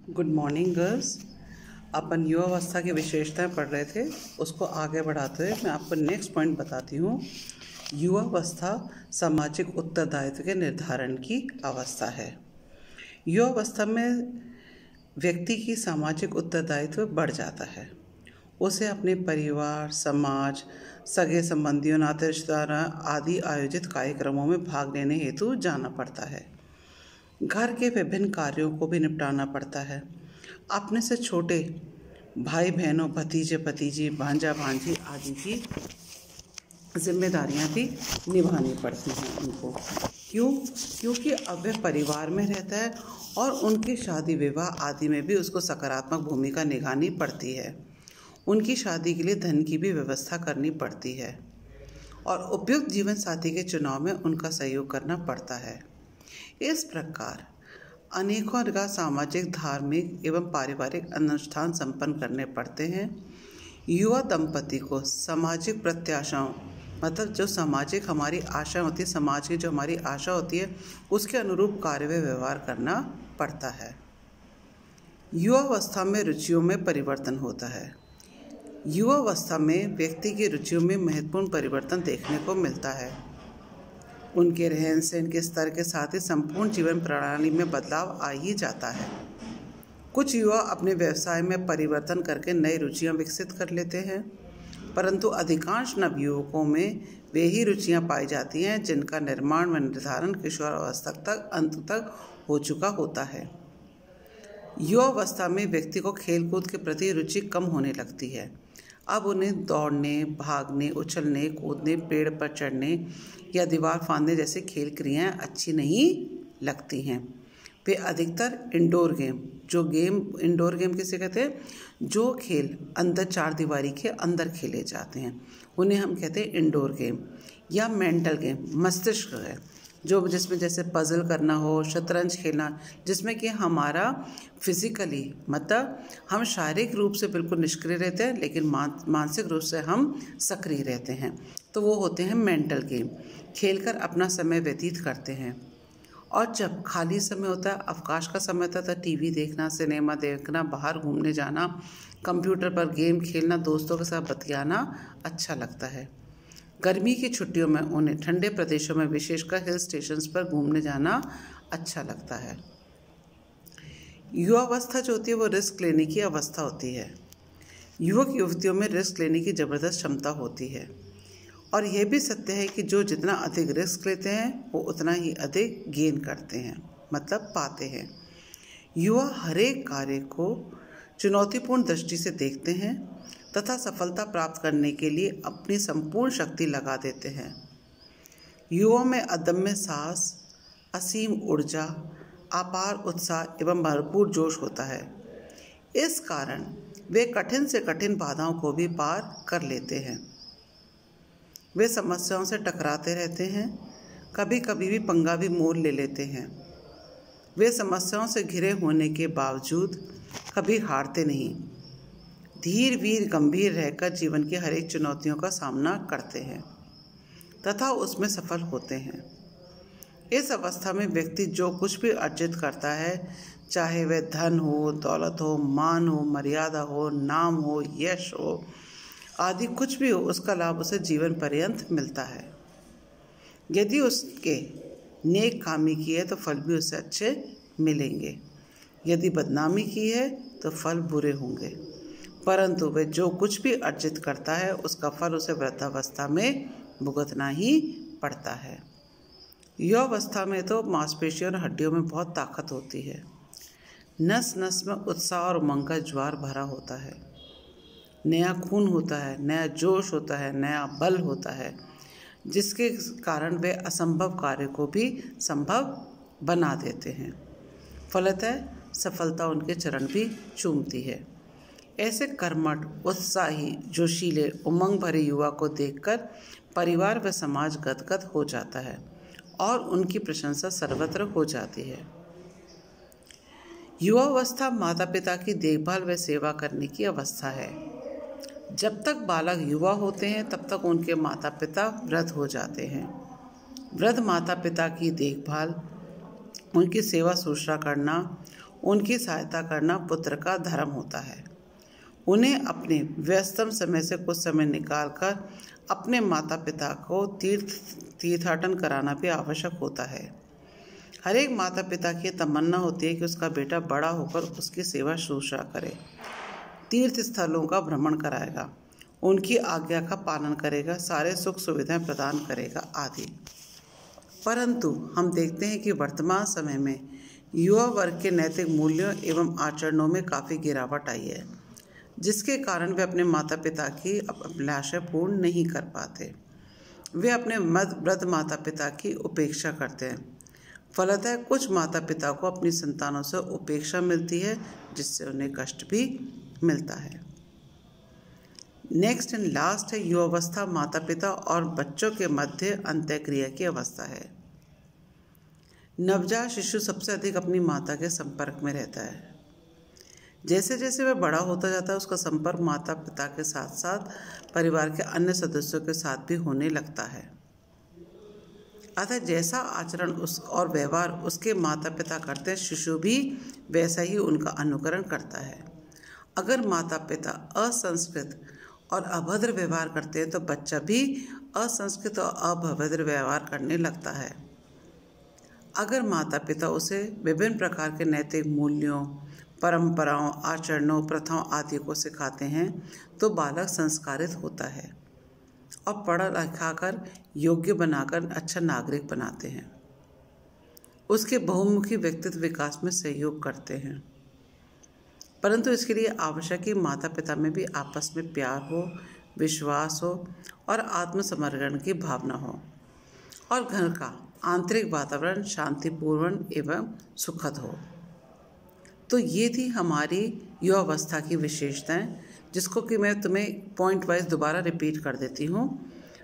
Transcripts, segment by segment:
Good morning girls. अपन युवावस्था की विशेषताएं पढ़ रहे थे, उसको आगे बढ़ाते हुए मैं आपको नेक्स्ट पॉइंट बताती हूँ। युवावस्था सामाजिक उत्तरदायित्व के निर्धारण की अवस्था है। युवावस्था में व्यक्ति की सामाजिक उत्तरदायित्व बढ़ जाता है। उसे अपने परिवार, समाज, सगे संबंधियों, नाते रिश्तेदार आदि आयोजित कार्यक्रमों में भाग लेने हेतु जाना पड़ता है। घर के विभिन्न कार्यों को भी निपटाना पड़ता है। अपने से छोटे भाई बहनों, भतीजे भतीजी, भांजा भांजी आदि की जिम्मेदारियां भी निभानी पड़ती हैं उनको। क्योंकि अब वह परिवार में रहता है और उनकी शादी विवाह आदि में भी उसको सकारात्मक भूमिका निभानी पड़ती है। उनकी शादी के लिए धन की भी व्यवस्था करनी पड़ती है और उपयुक्त जीवन साथी के चुनाव में उनका सहयोग करना पड़ता है। इस प्रकार अनेकों सामाजिक, धार्मिक एवं पारिवारिक अनुष्ठान संपन्न करने पड़ते हैं। युवा दंपति को सामाजिक प्रत्याशाओं, मतलब जो सामाजिक हमारी आशा होती है, समाज की जो हमारी आशा होती है, उसके अनुरूप कार्य व व्यवहार करना पड़ता है। युवावस्था में रुचियों में परिवर्तन होता है। युवावस्था में व्यक्ति की रुचियों में महत्वपूर्ण परिवर्तन देखने को मिलता है। उनके रहन सहन के स्तर के साथ ही संपूर्ण जीवन प्रणाली में बदलाव आ ही जाता है। कुछ युवा अपने व्यवसाय में परिवर्तन करके नई रुचियां विकसित कर लेते हैं, परंतु अधिकांश नवयुवकों में वे ही रुचियां पाई जाती हैं जिनका निर्माण व निर्धारण किशोरावस्था तक अंत तक हो चुका होता है। युवावस्था में व्यक्ति को खेलकूद के प्रति रुचि कम होने लगती है। अब उन्हें दौड़ने, भागने, उछलने, कूदने, पेड़ पर चढ़ने या दीवार फांदने जैसे खेल क्रियाएं अच्छी नहीं लगती हैं। वे अधिकतर इंडोर गेम किसे कहते हैं? जो खेल अंदर चार दीवारी के अंदर खेले जाते हैं उन्हें हम कहते हैं इंडोर गेम, या मेंटल गेम, मस्तिष्क है, जो जिसमें जैसे पजल करना हो, शतरंज खेलना, जिसमें कि हमारा फिजिकली, मतलब हम शारीरिक रूप से बिल्कुल निष्क्रिय रहते हैं लेकिन मानसिक रूप से हम सक्रिय रहते हैं, तो वो होते हैं मेंटल गेम। खेलकर अपना समय व्यतीत करते हैं। और जब खाली समय होता है, अवकाश का समय होता है, तो टीवी देखना, सिनेमा देखना, बाहर घूमने जाना, कंप्यूटर पर गेम खेलना, दोस्तों के साथ बतियाना अच्छा लगता है। गर्मी की छुट्टियों में उन्हें ठंडे प्रदेशों में, विशेषकर हिल स्टेशंस पर घूमने जाना अच्छा लगता है। युवावस्था जो होती है वो रिस्क लेने की अवस्था होती है। युवक युवतियों में रिस्क लेने की ज़बरदस्त क्षमता होती है और यह भी सत्य है कि जो जितना अधिक रिस्क लेते हैं वो उतना ही अधिक गेन करते हैं, मतलब पाते हैं। युवा हर एक कार्य को चुनौतीपूर्ण दृष्टि से देखते हैं तथा सफलता प्राप्त करने के लिए अपनी संपूर्ण शक्ति लगा देते हैं। युवाओं में अदम्य साहस, असीम ऊर्जा, अपार उत्साह एवं भरपूर जोश होता है। इस कारण वे कठिन से कठिन बाधाओं को भी पार कर लेते हैं। वे समस्याओं से टकराते रहते हैं, कभी कभी भी पंगा भी मोल ले लेते हैं। वे समस्याओं से घिरे होने के बावजूद कभी हारते नहीं, धीर वीर गंभीर रहकर जीवन की हर एक चुनौतियों का सामना करते हैं तथा उसमें सफल होते हैं। इस अवस्था में व्यक्ति जो कुछ भी अर्जित करता है, चाहे वह धन हो, दौलत हो, मान हो, मर्यादा हो, नाम हो, यश हो आदि कुछ भी हो, उसका लाभ उसे जीवन पर्यंत मिलता है। यदि उसके नेक कामी की है तो फल भी उससे अच्छे मिलेंगे, यदि बदनामी की है तो फल बुरे होंगे, परंतु वह जो कुछ भी अर्जित करता है उसका फल उसे वृद्धावस्था में भुगतना ही पड़ता है। युवावस्था में तो मांसपेशियों और हड्डियों में बहुत ताकत होती है। नस नस में उत्साह और उमंग का ज्वार भरा होता है। नया खून होता है, नया जोश होता है, नया बल होता है, जिसके कारण वे असंभव कार्य को भी संभव बना देते हैं। फलतः सफलता उनके चरण भी चूमती है। ऐसे कर्मठ, उत्साही, जोशीले, उमंग भरे युवा को देखकर परिवार व समाज गदगद हो जाता है और उनकी प्रशंसा सर्वत्र हो जाती है। युवावस्था माता पिता की देखभाल व सेवा करने की अवस्था है। जब तक बालक युवा होते हैं तब तक उनके माता पिता वृद्ध हो जाते हैं। वृद्ध माता पिता की देखभाल, उनकी सेवा शुश्रूषा करना, उनकी सहायता करना पुत्र का धर्म होता है। उन्हें अपने व्यस्तम समय से कुछ समय निकालकर अपने माता पिता को तीर्थाटन कराना भी आवश्यक होता है। हर एक माता पिता की तमन्ना होती है कि उसका बेटा बड़ा होकर उसकी सेवा शुश्रूषा करे, तीर्थ स्थलों का भ्रमण कराएगा, उनकी आज्ञा का पालन करेगा, सारे सुख सुविधाएं प्रदान करेगा आदि। परंतु हम देखते हैं कि वर्तमान समय में युवा वर्ग के नैतिक मूल्यों एवं आचरणों में काफ़ी गिरावट आई है, जिसके कारण वे अपने माता पिता की अभिलाषा पूर्ण नहीं कर पाते। वे अपने वृद्ध माता पिता की उपेक्षा करते हैं। फलतः कुछ माता पिता को अपनी संतानों से उपेक्षा मिलती है, जिससे उन्हें कष्ट भी मिलता है। नेक्स्ट एंड लास्ट है युवावस्था माता पिता और बच्चों के मध्य अंतःक्रिया की अवस्था है। नवजात शिशु सबसे अधिक अपनी माता के संपर्क में रहता है। जैसे जैसे वह बड़ा होता जाता है, उसका संपर्क माता पिता के साथ साथ परिवार के अन्य सदस्यों के साथ भी होने लगता है। अतः जैसा आचरण और व्यवहार उसके माता पिता करते हैं, शिशु भी वैसा ही उनका अनुकरण करता है। अगर माता पिता असंस्कृत और अभद्र व्यवहार करते हैं तो बच्चा भी असंस्कृत और अभद्र व्यवहार करने लगता है। अगर माता पिता उसे विभिन्न प्रकार के नैतिक मूल्यों, परंपराओं, आचरणों, प्रथाओं आदि को सिखाते हैं तो बालक संस्कारित होता है और पढ़ा लिखा कर योग्य बनाकर अच्छा नागरिक बनाते हैं, उसके बहुमुखी व्यक्तित्व विकास में सहयोग करते हैं। परंतु इसके लिए आवश्यक है माता पिता में भी आपस में प्यार हो, विश्वास हो और आत्मसमर्पण की भावना हो और घर का आंतरिक वातावरण शांतिपूर्ण एवं सुखद हो। तो ये थी हमारी युवावस्था की विशेषताएं, जिसको कि मैं तुम्हें पॉइंट वाइज दोबारा रिपीट कर देती हूँ।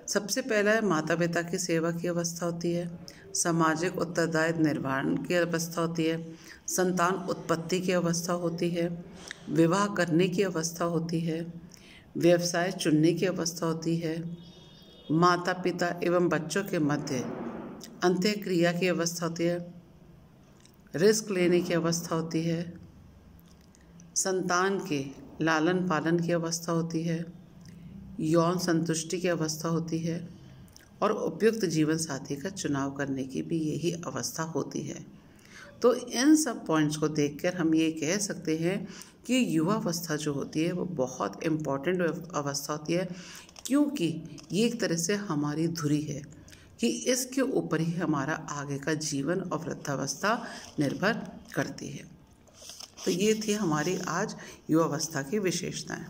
सबसे पहला है माता पिता की सेवा की अवस्था होती है, सामाजिक उत्तरदायित्व निर्वहन की अवस्था होती है, संतान उत्पत्ति की अवस्था होती है, विवाह करने की अवस्था होती है, व्यवसाय चुनने की अवस्था होती है, माता पिता एवं बच्चों के मध्य अंत्यक्रिया की अवस्था होती है, रिस्क लेने की अवस्था होती है, संतान के लालन पालन की अवस्था होती है, यौन संतुष्टि की अवस्था होती है और उपयुक्त जीवन साथी का चुनाव करने की भी यही अवस्था होती है। तो इन सब पॉइंट्स को देखकर हम ये कह सकते हैं कि युवावस्था जो होती है वो बहुत इम्पॉर्टेंट अवस्था होती है, क्योंकि ये एक तरह से हमारी धुरी है कि इसके ऊपर ही हमारा आगे का जीवन और वृद्धावस्था निर्भर करती है। तो ये थी हमारी आज युवावस्था की विशेषताएं।